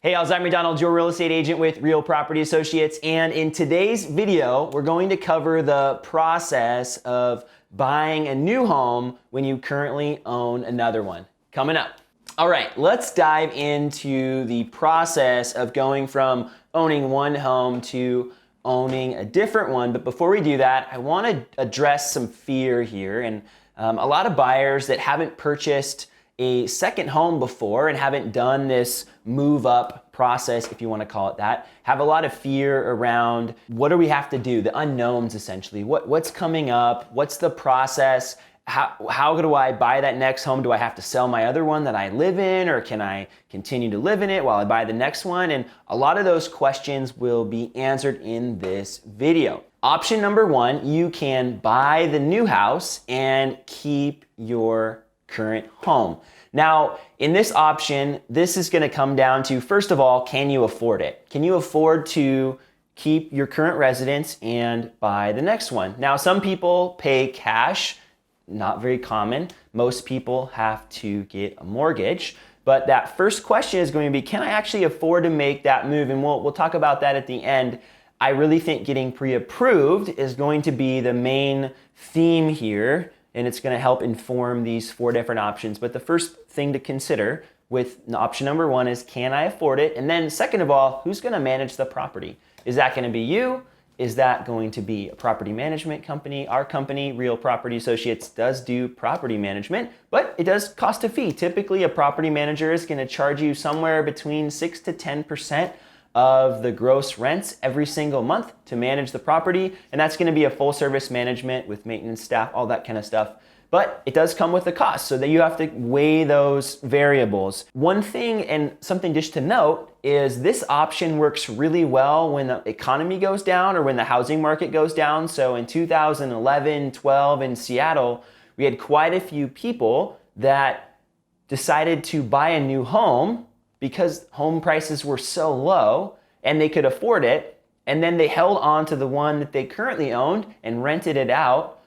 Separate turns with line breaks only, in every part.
Hey, I'm McDonald, your real estate agent with Real Property Associates, and in today's video, we're going to cover the process of buying a new home when you currently own another one. Coming up. All right, let's dive into the process of going from owning one home to owning a different one. But before we do that, I want to address some fear here. And a lot of buyers that haven't purchased a second home before and haven't done this move up process, if you want to call it that, have a lot of fear around what do we have to do, the unknowns essentially. What's coming up? What's the process? How do I buy that next home? Do I have to sell my other one that I live in, or can I continue to live in it while I buy the next one? And a lot of those questions will be answered in this video. Option number one, you can buy the new house and keep your current home. Now, in this option, this is going to come down to, first of all, can you afford it? Can you afford to keep your current residence and buy the next one? Now, some people pay cash, not very common. Most people have to get a mortgage. But that first question is going to be, can I actually afford to make that move? And we'll talk about that at the end. I really think getting pre-approved is going to be the main theme here, and it's going to help inform these four different options. But the first thing to consider with option number one is, can I afford it? And then second of all, who's going to manage the property? Is that going to be you? Is that going to be a property management company? Our company, Real Property Associates, does do property management, but it does cost a fee. Typically, a property manager is going to charge you somewhere between 6 to 10% of the gross rents every single month to manage the property. And that's going to be a full service management with maintenance staff, all that kind of stuff. But it does come with a cost, so that you have to weigh those variables. One thing and something just to note is this option works really well when the economy goes down or when the housing market goes down. So in 2011, 12 in Seattle, we had quite a few people that decided to buy a new home because home prices were so low and they could afford it. And then they held on to the one that they currently owned and rented it out,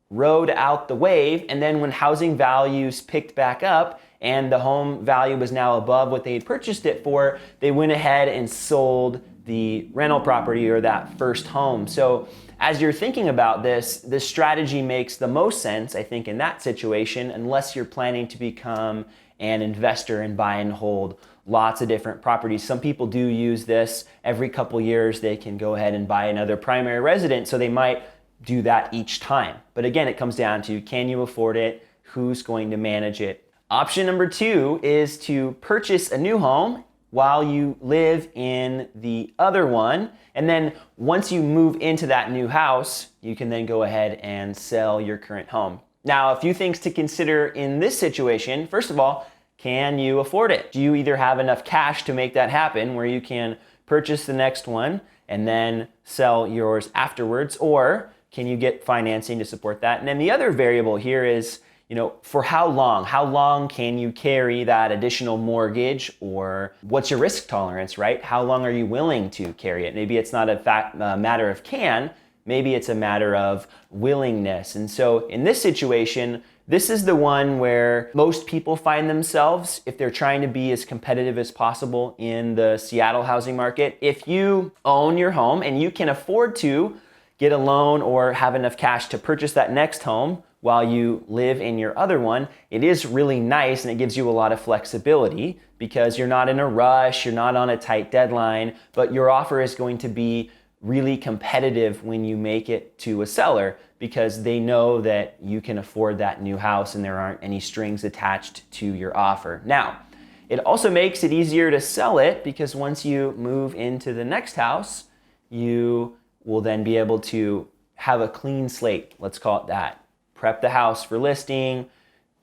rode out the wave. And then when housing values picked back up and the home value was now above what they had purchased it for, they went ahead and sold the rental property or that first home. So as you're thinking about this strategy makes the most sense, I think, in that situation, unless you're planning to become an investor and buy and hold lots of different properties. Some people do use this every couple years. They can go ahead and buy another primary residence, so they might do that each time. But again, it comes down to, can you afford it? Who's going to manage it? Option number two is to purchase a new home while you live in the other one. And then once you move into that new house, you can then go ahead and sell your current home. Now, a few things to consider in this situation. First of all, can you afford it? Do you either have enough cash to make that happen where you can purchase the next one and then sell yours afterwards, or can you get financing to support that? And then the other variable here is, for how long? How long can you carry that additional mortgage, or what's your risk tolerance, right? How long are you willing to carry it? Maybe it's not a matter of can, maybe it's a matter of willingness. And so in this situation, this is the one where most people find themselves if they're trying to be as competitive as possible in the Seattle housing market. If you own your home and you can afford to get a loan or have enough cash to purchase that next home while you live in your other one, it is really nice and it gives you a lot of flexibility because you're not in a rush, you're not on a tight deadline, but your offer is going to be really competitive when you make it to a seller because they know that you can afford that new house and there aren't any strings attached to your offer. Now, it also makes it easier to sell it because once you move into the next house, you will then be able to have a clean slate, let's call it that. Prep the house for listing,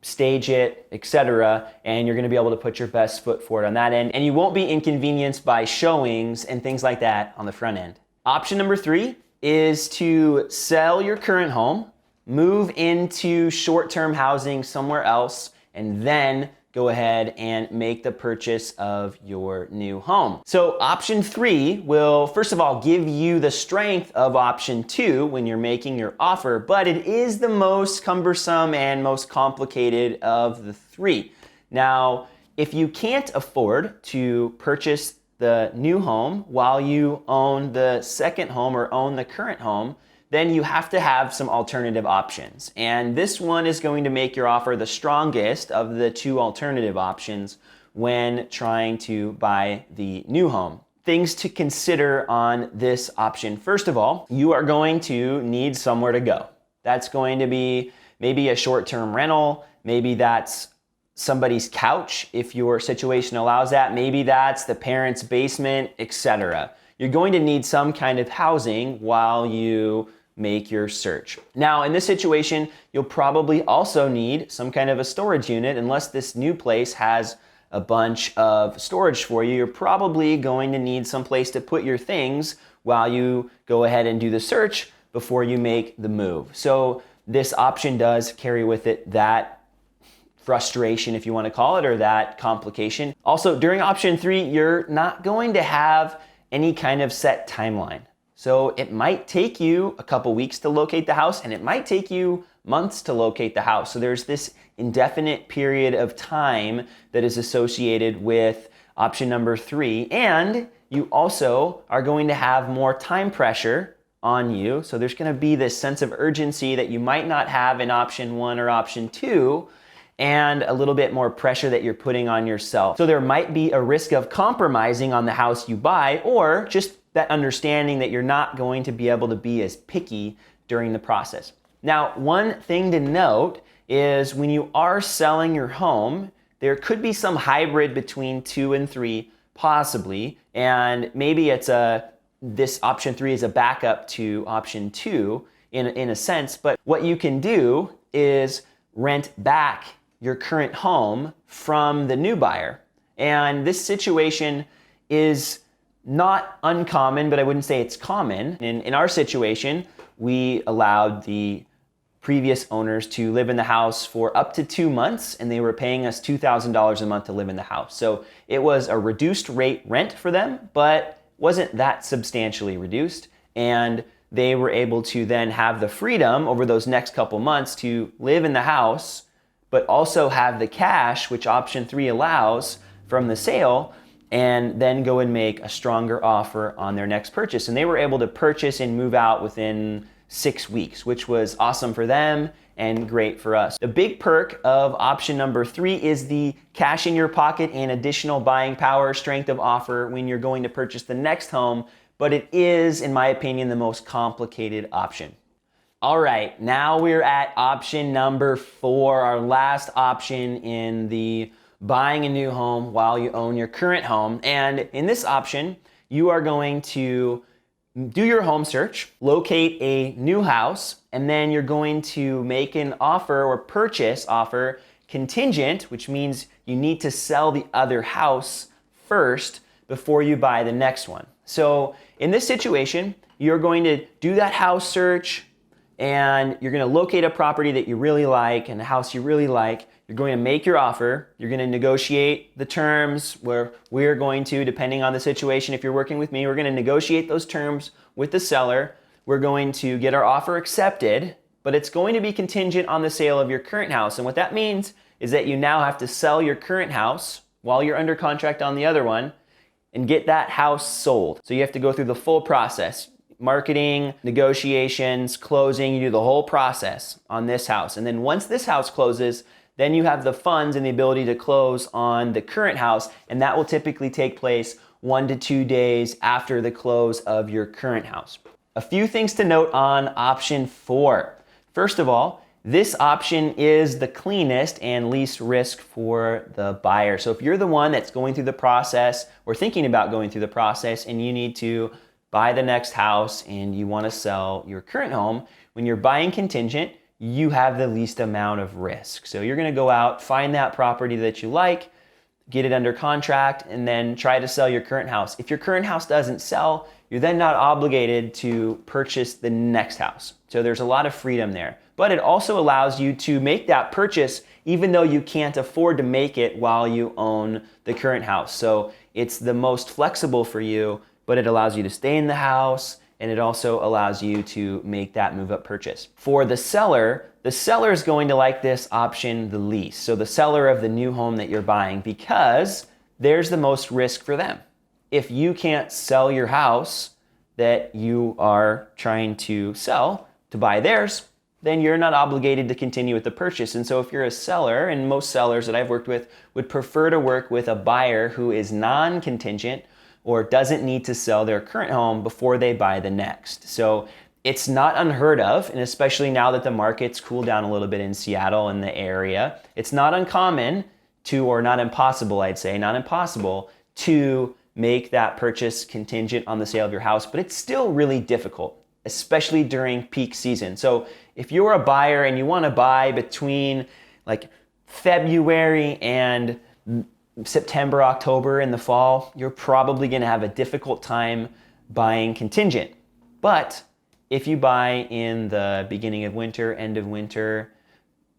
stage it, etc., and you're going to be able to put your best foot forward on that end, and you won't be inconvenienced by showings and things like that on the front end. Option number three is to sell your current home, move into short-term housing somewhere else, and then go ahead and make the purchase of your new home. So option three will, first of all, give you the strength of option two when you're making your offer, but it is the most cumbersome and most complicated of the three. Now, If you can't afford to purchase the new home while you own the second home or own the current home, then you have to have some alternative options. And this one is going to make your offer the strongest of the two alternative options when trying to buy the new home. Things to consider on this option. First of all, you are going to need somewhere to go. That's going to be maybe a short-term rental, maybe that's somebody's couch if your situation allows that, maybe that's the parents' basement, etc. You're going to need some kind of housing while you make your search. Now, in this situation, you'll probably also need some kind of a storage unit. Unless this new place has a bunch of storage for you, you're probably going to need some place to put your things while you go ahead and do the search before you make the move. So this option does carry with it that frustration, if you want to call it, or that complication. Also, during option 3, you're not going to have any kind of set timeline. So it might take you a couple weeks to locate the house, and it might take you months to locate the house. So there's this indefinite period of time that is associated with option number 3. And you also are going to have more time pressure on you. So there's going to be this sense of urgency that you might not have in option 1 or option 2, and a little bit more pressure that you're putting on yourself. So there might be a risk of compromising on the house you buy, or just that understanding that you're not going to be able to be as picky during the process. Now, one thing to note is when you are selling your home, there could be some hybrid between 2 and 3, possibly, and maybe it's this option 3 is a backup to option 2 in a sense, but what you can do is rent back your current home from the new buyer. And this situation is not uncommon, but I wouldn't say it's common. In our situation, we allowed the previous owners to live in the house for up to 2 months, and they were paying us $2,000 a month to live in the house. So it was a reduced rate rent for them, but wasn't that substantially reduced. And they were able to then have the freedom over those next couple months to live in the house, but also have the cash, which option 3 allows, from the sale, and then go and make a stronger offer on their next purchase. And they were able to purchase and move out within 6 weeks, which was awesome for them and great for us. The big perk of option number 3 is the cash in your pocket and additional buying power, strength of offer when you're going to purchase the next home, but it is, in my opinion, the most complicated option. All right, now we're at option number 4, our last option in the buying a new home while you own your current home. And in this option, you are going to do your home search, locate a new house, and then you're going to make an offer or purchase offer contingent, which means you need to sell the other house first before you buy the next one. So in this situation, you're going to do that house search, and you're going to locate a property that you really like and a house you really like. You're going to make your offer. You're going to negotiate the terms where we're going to, depending on the situation, if you're working with me, we're going to negotiate those terms with the seller. We're going to get our offer accepted, but it's going to be contingent on the sale of your current house. And what that means is that you now have to sell your current house while you're under contract on the other one and get that house sold. So you have to go through the full process. Marketing, negotiations, closing, you do the whole process on this house. And then once this house closes, then you have the funds and the ability to close on the current house, and that will typically take place 1 to 2 days after the close of your current house. A few things to note on option 4. First of all, this option is the cleanest and least risk for the buyer. So if you're the one that's going through the process or thinking about going through the process and you need to buy the next house and you want to sell your current home, when you're buying contingent, you have the least amount of risk. So you're going to go out, find that property that you like, get it under contract, and then try to sell your current house. If your current house doesn't sell, you're then not obligated to purchase the next house. So there's a lot of freedom there. But it also allows you to make that purchase even though you can't afford to make it while you own the current house. So it's the most flexible for you, but it allows you to stay in the house, and it also allows you to make that move-up purchase. For the seller, the seller is going to like this option the least. So the seller of the new home that you're buying, because there's the most risk for them. If you can't sell your house that you are trying to sell to buy theirs, then you're not obligated to continue with the purchase. And so if you're a seller, and most sellers that I've worked with would prefer to work with a buyer who is non-contingent or doesn't need to sell their current home before they buy the next. So it's not unheard of, and especially now that the market's cooled down a little bit in Seattle and the area, it's not uncommon to, or not impossible, I'd say, not impossible to make that purchase contingent on the sale of your house, but it's still really difficult, especially during peak season. So if you're a buyer and you want to buy between like February and September, October in the fall, you're probably going to have a difficult time buying contingent. But if you buy in the beginning of winter, end of winter,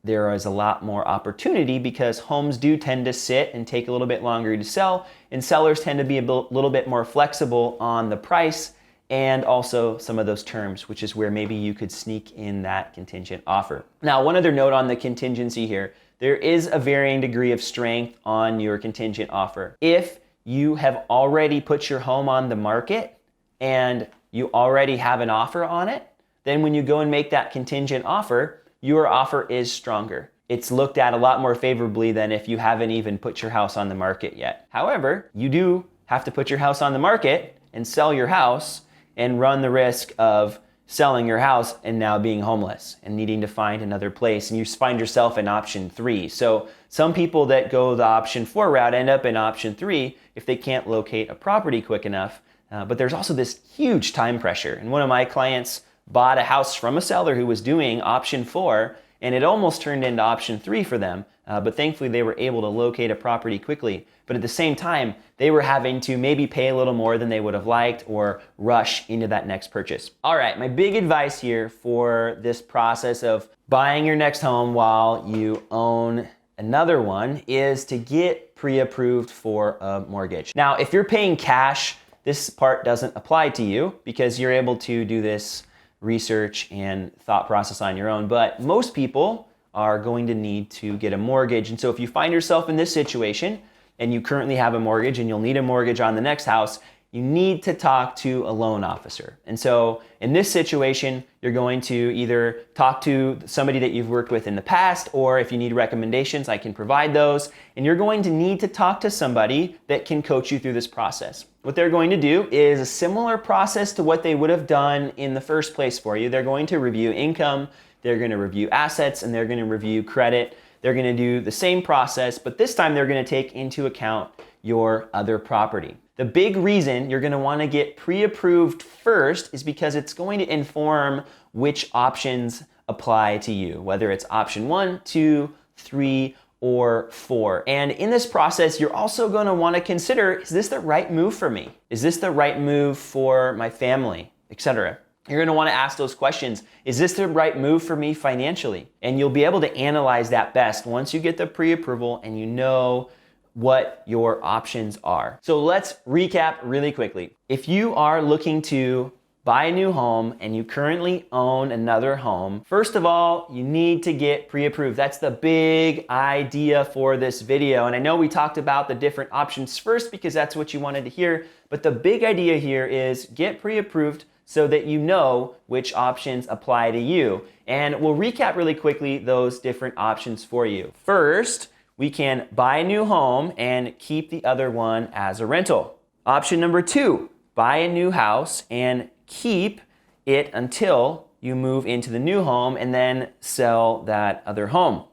there is a lot more opportunity because homes do tend to sit and take a little bit longer to sell, and sellers tend to be a little bit more flexible on the price and also some of those terms, which is where maybe you could sneak in that contingent offer. Now, one other note on the contingency here, there is a varying degree of strength on your contingent offer. If you have already put your home on the market and you already have an offer on it, then when you go and make that contingent offer, your offer is stronger. It's looked at a lot more favorably than if you haven't even put your house on the market yet. However, you do have to put your house on the market and sell your house and run the risk of selling your house and now being homeless and needing to find another place, and you find yourself in option 3. So some people that go the option 4 route end up in option 3 if they can't locate a property quick enough. But there's also this huge time pressure. And one of my clients bought a house from a seller who was doing option 4, and it almost turned into option 3 for them. But thankfully they were able to locate a property quickly. But at the same time, they were having to maybe pay a little more than they would have liked or rush into that next purchase. All right, my big advice here for this process of buying your next home while you own another one is to get pre-approved for a mortgage. Now, if you're paying cash, this part doesn't apply to you because you're able to do this research and thought process on your own. But most people are going to need to get a mortgage. And so if you find yourself in this situation and you currently have a mortgage and you'll need a mortgage on the next house, you need to talk to a loan officer. And so in this situation, you're going to either talk to somebody that you've worked with in the past, or if you need recommendations, I can provide those. And you're going to need to talk to somebody that can coach you through this process. What they're going to do is a similar process to what they would have done in the first place for you. They're going to review income, they're going to review assets, and they're going to review credit. They're going to do the same process, but this time they're going to take into account your other property. The big reason you're going to want to get pre-approved first is because it's going to inform which options apply to you, whether it's option 1, 2, 3, or 4. And in this process, you're also going to want to consider, is this the right move for me? Is this the right move for my family, etc.? You're going to want to ask those questions. Is this the right move for me financially? And you'll be able to analyze that best once you get the pre-approval and you know what your options are. So let's recap really quickly. If you are looking to buy a new home and you currently own another home, first of all, you need to get pre-approved. That's the big idea for this video. And I know we talked about the different options first because that's what you wanted to hear, but the big idea here is get pre-approved so that you know which options apply to you. And we'll recap really quickly those different options for you. First, we can buy a new home and keep the other one as a rental. Option number 2, buy a new house and keep it until you move into the new home and then sell that other home.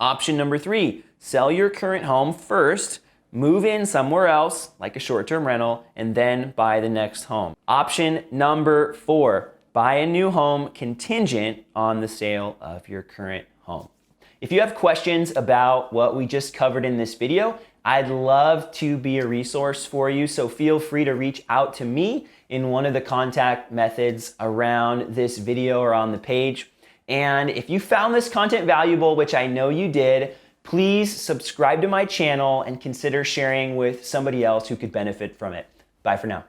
Option number 3, sell your current home first, move in somewhere else, like a short-term rental, and then buy the next home. Option number 4, buy a new home contingent on the sale of your current home. If you have questions about what we just covered in this video, I'd love to be a resource for you, so feel free to reach out to me in one of the contact methods around this video or on the page. And if you found this content valuable, which I know you did, please subscribe to my channel and consider sharing with somebody else who could benefit from it. Bye for now.